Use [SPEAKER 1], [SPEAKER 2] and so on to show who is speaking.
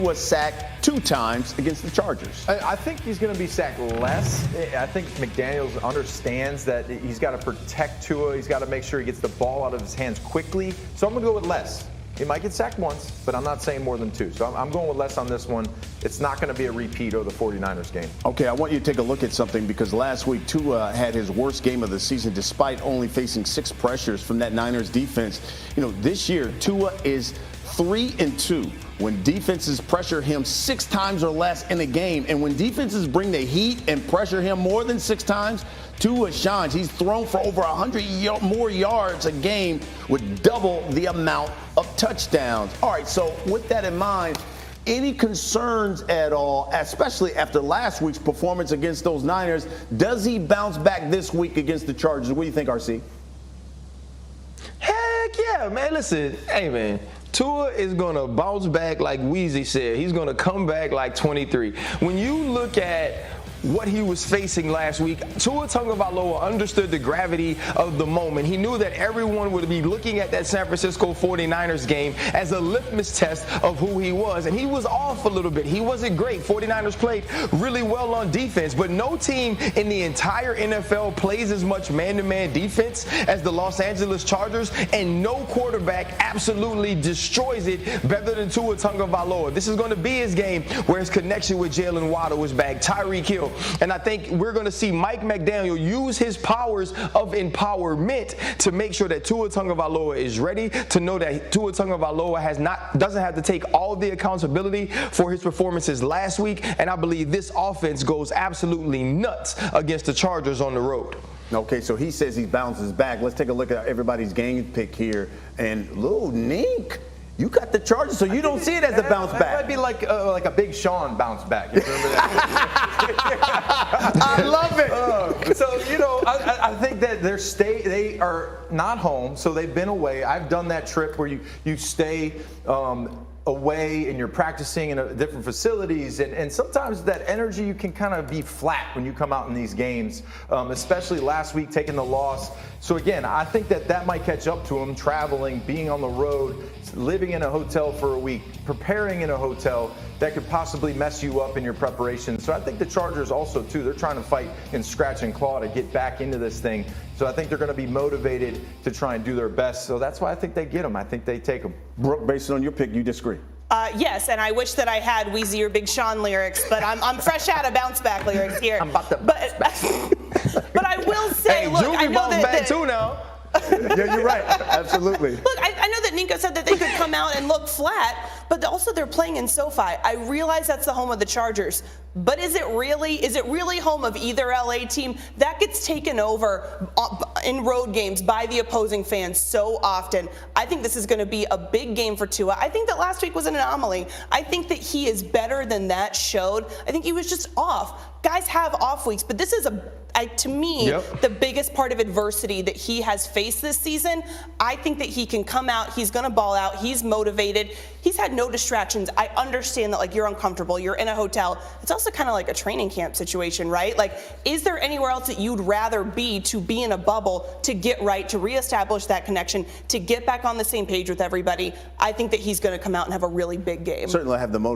[SPEAKER 1] Was sacked 2 times against the Chargers.
[SPEAKER 2] I think he's going to be sacked less. I think McDaniels understands that he's got to protect Tua. He's got to make sure he gets the ball out of his hands quickly. So I'm going to go with less. He might get sacked once, but I'm not saying more than 2. So I'm going with less on this one. It's not going to be a repeat of the 49ers game.
[SPEAKER 1] Okay, I want you to take a look at something because last week Tua had his worst game of the season despite only facing 6 pressures from that Niners defense. You know, this year Tua is 3-2 when defenses pressure him 6 times or less in a game. And when defenses bring the heat and pressure him more than 6 times, Tua shines. He's thrown for over 100 more yards a game with double the amount of touchdowns. All right, so with that in mind, any concerns at all, especially after last week's performance against those Niners? Does he bounce back this week against the Chargers? What do you think, RC?
[SPEAKER 3] Heck yeah, man. Listen, hey, man. Tua is going to bounce back like Weezy said. He's going to come back like 23. When you look at what he was facing last week, Tua Tagovailoa understood the gravity of the moment. He knew that everyone would be looking at that San Francisco 49ers game as a litmus test of who he was, and he was off a little bit. He wasn't great. 49ers played really well on defense, but no team in the entire NFL plays as much man-to-man defense as the Los Angeles Chargers, and no quarterback absolutely destroys it better than Tua Tagovailoa. This is going to be his game where his connection with Jalen Waddle is back, Tyreek Hill. And I think we're going to see Mike McDaniel use his powers of empowerment to make sure that Tua Tagovailoa is ready, to know that Tua Tagovailoa doesn't have to take all of the accountability for his performances last week. And I believe this offense goes absolutely nuts against the Chargers on the road.
[SPEAKER 1] Okay, so he says he bounces back. Let's take a look at everybody's game pick here. And Lil Nink, you got the Chargers, so you don't see it as a bounce back.
[SPEAKER 2] That might be like a Big Sean bounce back. You remember that?
[SPEAKER 1] I love it.
[SPEAKER 2] So, you know, I think that they are not home, so they've been away. I've done that trip where you stay away and you're practicing in different facilities, and sometimes that energy, you can kind of be flat when you come out in these games, especially last week taking the loss. So again, I think that might catch up to him, traveling, being on the road, living in a hotel for a week, preparing in a hotel. That could possibly mess you up in your preparation. So I think the Chargers also, too, they're trying to fight and scratch and claw to get back into this thing. So I think they're going to be motivated to try and do their best. So that's why I think they get them. I think they take them.
[SPEAKER 1] Brooke, based on your pick, you disagree?
[SPEAKER 4] Yes, and I wish that I had Weezy or Big Sean lyrics, but I'm fresh out of bounce back lyrics here.
[SPEAKER 1] I'm about to bounce back.
[SPEAKER 4] But I will say, look, I know
[SPEAKER 3] bounce back too now.
[SPEAKER 1] Yeah, you're right. Absolutely.
[SPEAKER 4] Look, I know that Nico said that they could come out and look flat, but also they're playing in SoFi. I realize that's the home of the Chargers, but is it really home of either LA team? That gets taken over in road games by the opposing fans so often. I think this is going to be a big game for Tua. I think that last week was an anomaly. I think that he is better than that showed. I think he was just off. Guys have off weeks, but this is to me, the biggest part of adversity that he has faced this season. I think that he can come out, he's going to ball out, he's motivated, he's had no distractions. I understand that, like, you're uncomfortable, you're in a hotel. It's also kind of like a training camp situation, right? Like, is there anywhere else that you'd rather be to be in a bubble, to get right, to reestablish that connection, to get back on the same page with everybody? I think that he's going to come out and have a really big game.
[SPEAKER 1] Certainly have the motivation.